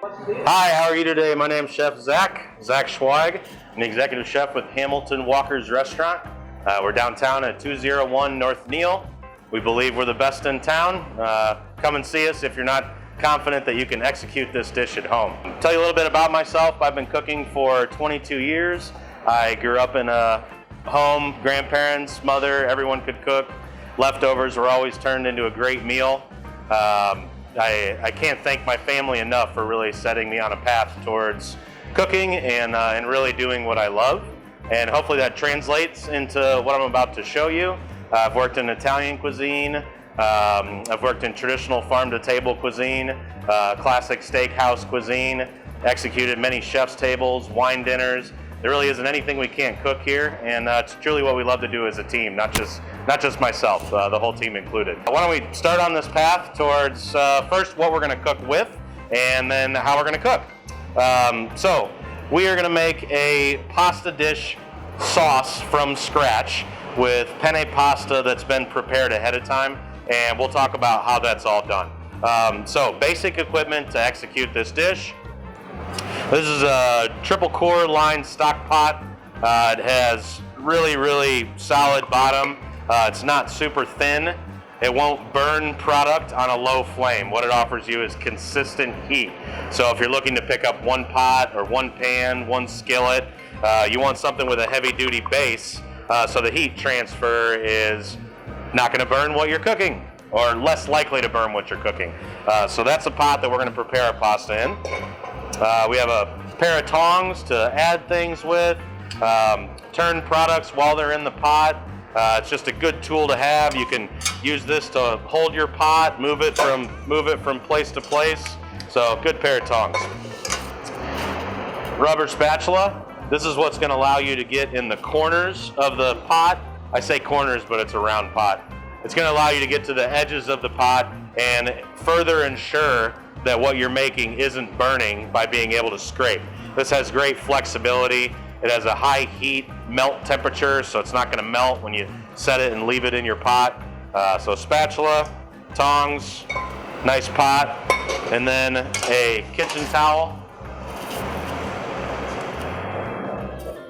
Hi, how are you today? My name's Chef Zach Schweig. I'm the executive chef with Hamilton Walker's Restaurant. We're downtown at 201 North Neal. We believe we're the best in town. Come and see us if you're not confident that you can execute this dish at home. I'll tell you a little bit about myself. I've been cooking for 22 years. I grew up in a home, grandparents, mother, everyone could cook. Leftovers were always turned into a great meal. I can't thank my family enough for really setting me on a path towards cooking and really doing what I love. And hopefully that translates into what I'm about to show you. I've worked in Italian cuisine. I've worked in traditional farm-to-table cuisine, classic steakhouse cuisine, executed many chef's tables, wine dinners. There really isn't anything we can't cook here, and it's truly what we love to do as a team, not just myself, the whole team included. Why don't we start on this path towards first what we're going to cook with, and then how we're going to cook. So we are going to make a pasta dish sauce from scratch with penne pasta that's been prepared ahead of time, and we'll talk about how that's all done. So basic equipment to execute this dish. This is a triple core line stock pot. It has really solid bottom. It's not super thin. It won't burn product on a low flame. What it offers you is consistent heat. So if you're looking to pick up one pot or one pan, one skillet, you want something with a heavy duty base so the heat transfer is not going to burn what you're cooking, or less likely to burn what you're cooking. So that's the pot that we're going to prepare our pasta in. We have a pair of tongs to add things with, turn products while they're in the pot. It's just a good tool to have. You can use this to hold your pot, move it from place to place. So good pair of tongs. Rubber spatula. This is what's going to allow you to get in the corners of the pot. I say corners, but it's a round pot. It's going to allow you to get to the edges of the pot and further ensure that what you're making isn't burning by being able to scrape. This has great flexibility. It has a high heat melt temperature, so it's not going to melt when you set it and leave it in your pot. So spatula, tongs, nice pot, and then a kitchen towel.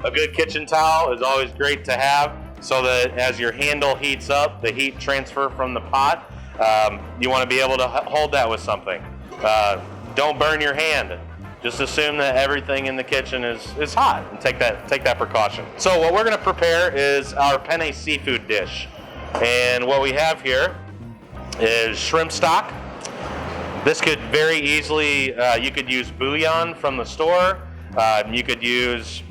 A good kitchen towel is always great to have so that as your handle heats up, the heat transfer from the pot, you want to be able to hold that with something. Don't burn your hand. Just assume that everything in the kitchen is hot and take that precaution. So what we're going to prepare is our penne seafood dish. And what we have here is shrimp stock. This could very easily, you could use bouillon from the store. You could use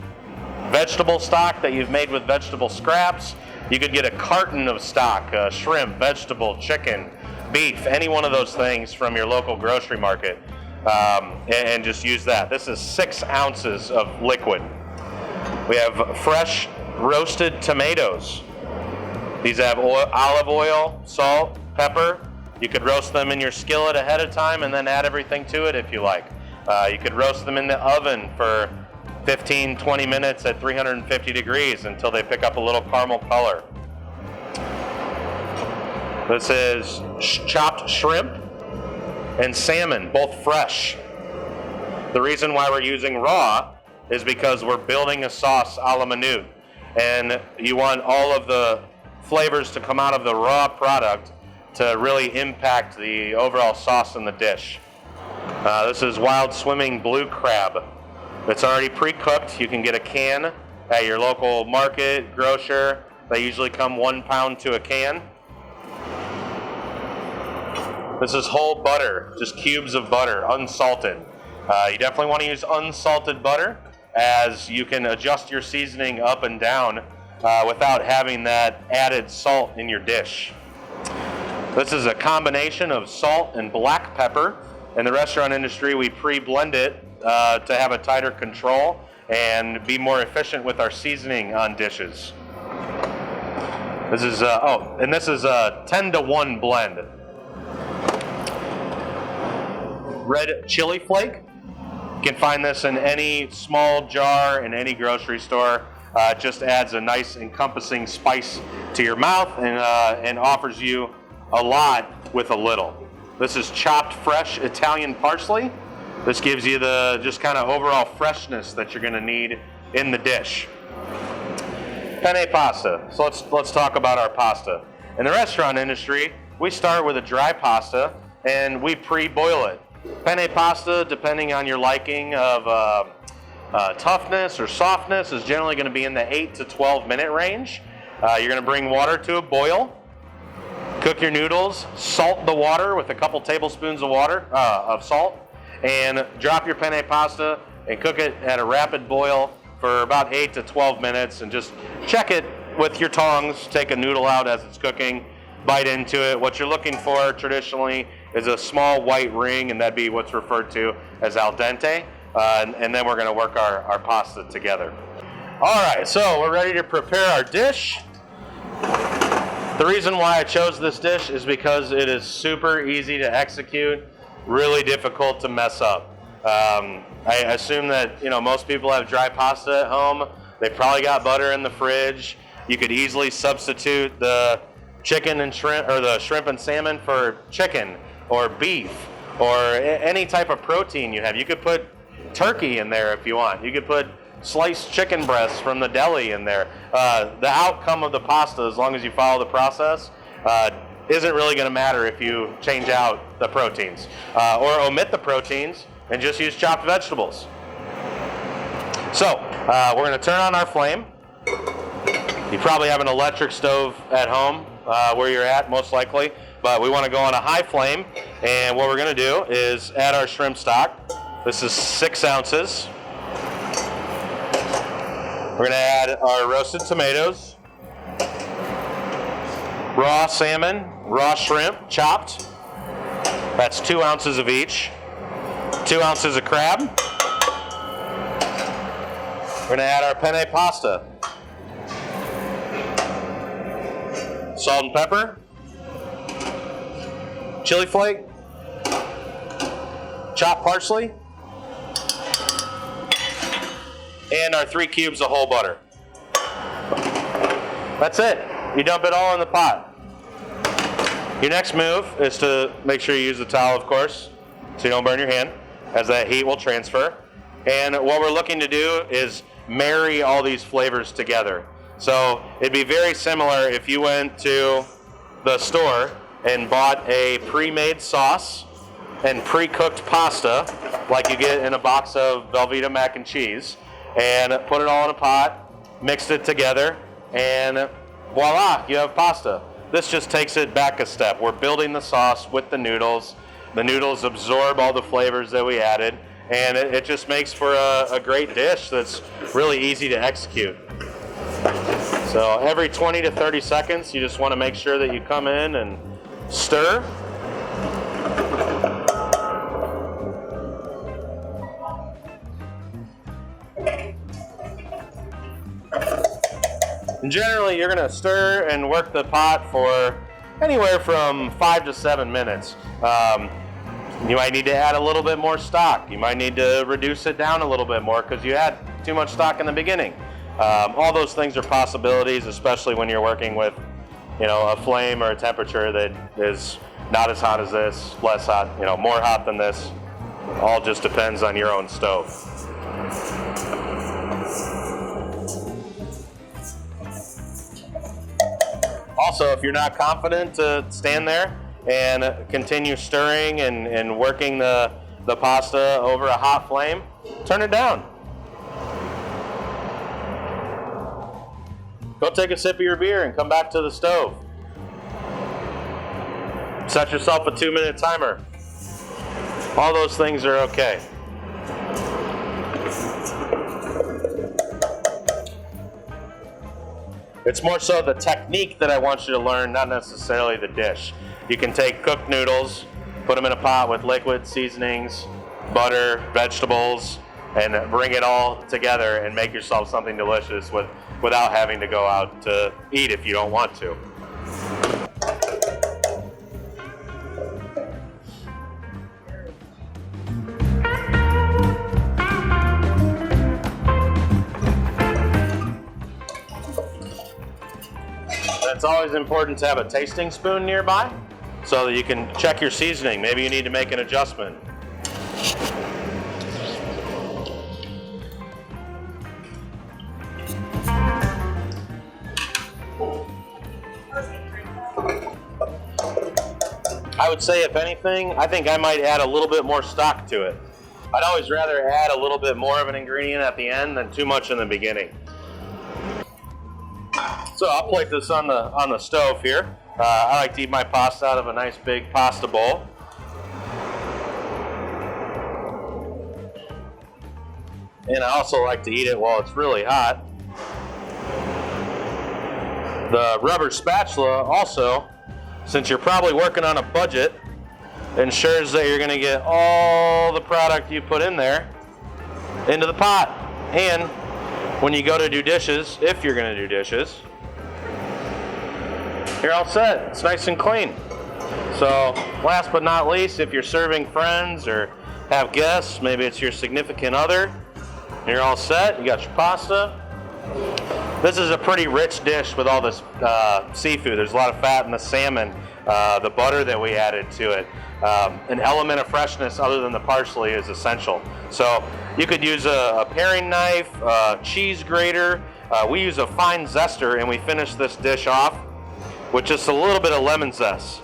vegetable stock that you've made with vegetable scraps. You could get a carton of stock, shrimp, vegetable, chicken, beef, any one of those things from your local grocery market, and just use that. This is 6 ounces of liquid. We have fresh roasted tomatoes. These have olive oil, salt, pepper. You could roast them in your skillet ahead of time and then add everything to it if you like. You could roast them in the oven for 15-20 minutes at 350 degrees until they pick up a little caramel color. This is chopped shrimp and salmon, both fresh. The reason why we're using raw is because we're building a sauce a la minute, and you want all of the flavors to come out of the raw product to really impact the overall sauce in the dish. This is wild swimming blue crab. It's already pre-cooked. You can get a can at your local market, grocer. They usually come 1 pound to a can. This is whole butter, just cubes of butter, unsalted. You definitely want to use unsalted butter, as you can adjust your seasoning up and down without having that added salt in your dish. This is a combination of salt and black pepper. In the restaurant industry, we pre-blend it to have a tighter control and be more efficient with our seasoning on dishes. This is this is a 10-to-1 blend. Red chili flake. You can find this in any small jar in any grocery store. It just adds a nice encompassing spice to your mouth and offers you a lot with a little. This is chopped fresh Italian parsley. This gives you the just kind of overall freshness that you're gonna need in the dish. Penne pasta. So let's talk about our pasta. In the restaurant industry, we start with a dry pasta and we pre-boil it. Penne pasta, depending on your liking of toughness or softness, is generally gonna be in the 8 to 12 minute range. You're gonna bring water to a boil, cook your noodles, salt the water with a couple tablespoons of salt, and drop your penne pasta and cook it at a rapid boil for about 8 to 12 minutes, and just check it with your tongs. Take a noodle out as it's cooking, bite into it. What you're looking for traditionally is a small white ring, and that'd be what's referred to as al dente, and then we're gonna work our pasta together. All right, so we're ready to prepare our dish. The reason why I chose this dish is because it is super easy to execute, really difficult to mess up. I assume that most people have dry pasta at home. They probably got butter in the fridge. You could easily substitute the chicken and shrimp, or the shrimp and salmon, for chicken or beef or any type of protein you have. You could put turkey in there if you want. You could put sliced chicken breasts from the deli in there. The outcome of the pasta, as long as you follow the process, isn't really going to matter if you change out the proteins or omit the proteins and just use chopped vegetables. So we're going to turn on our flame. You probably have an electric stove at home where you're at, most likely, but we want to go on a high flame, and what we're going to do is add our shrimp stock. This is 6 ounces. We're going to add our roasted tomatoes, raw salmon, raw shrimp, chopped. That's 2 ounces of each. 2 ounces of crab. We're going to add our penne pasta. Salt and pepper. Chili flake. Chopped parsley. And our 3 cubes of whole butter. That's it. You dump it all in the pot. Your next move is to make sure you use the towel, of course, so you don't burn your hand, as that heat will transfer. And what we're looking to do is marry all these flavors together. So it'd be very similar if you went to the store and bought a pre-made sauce and pre-cooked pasta, like you get in a box of Velveeta mac and cheese, and put it all in a pot, mixed it together, and voila, you have pasta. This just takes it back a step. We're building the sauce with the noodles. The noodles absorb all the flavors that we added, and it just makes for a great dish that's really easy to execute. So every 20 to 30 seconds, you just want to make sure that you come in and stir. And generally, you're going to stir and work the pot for anywhere from 5 to 7 minutes. You might need to add a little bit more stock. You might need to reduce it down a little bit more because you had too much stock in the beginning. All those things are possibilities, especially when you're working with, a flame or a temperature that is not as hot as this, less hot, more hot than this. All just depends on your own stove. Also, if you're not confident to stand there and continue stirring and working the pasta over a hot flame, turn it down. Go take a sip of your beer and come back to the stove. Set yourself a 2-minute timer. All those things are okay. It's more so the technique that I want you to learn, not necessarily the dish. You can take cooked noodles, put them in a pot with liquid seasonings, butter, vegetables, and bring it all together and make yourself something delicious without having to go out to eat if you don't want to. It's always important to have a tasting spoon nearby so that you can check your seasoning. Maybe you need to make an adjustment. I would say, if anything, I think I might add a little bit more stock to it. I'd always rather add a little bit more of an ingredient at the end than too much in the beginning. So I'll plate this on the stove here. I like to eat my pasta out of a nice big pasta bowl. And I also like to eat it while it's really hot. The rubber spatula also, since you're probably working on a budget, ensures that you're going to get all the product you put in there into the pot. And when you go to do dishes, if you're going to do dishes, you're all set. It's nice and clean. So last but not least, if you're serving friends or have guests, maybe it's your significant other, you're all set. You got your pasta. This is a pretty rich dish with all this seafood. There's a lot of fat in the salmon, the butter that we added to it. An element of freshness other than the parsley is essential. So you could use a paring knife, cheese grater. We use a fine zester, and we finish this dish off with just a little bit of lemon zest.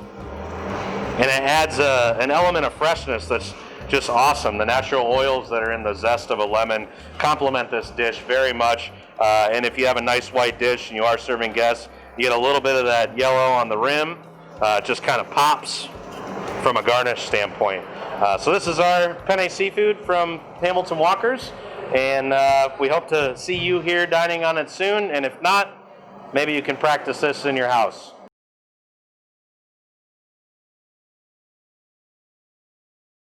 And it adds an element of freshness that's just awesome. The natural oils that are in the zest of a lemon complement this dish very much. And if you have a nice white dish and you are serving guests, you get a little bit of that yellow on the rim. It just kind of pops from a garnish standpoint. So this is our penne seafood from Hamilton Walkers. And we hope to see you here dining on it soon. And if not, maybe you can practice this in your house.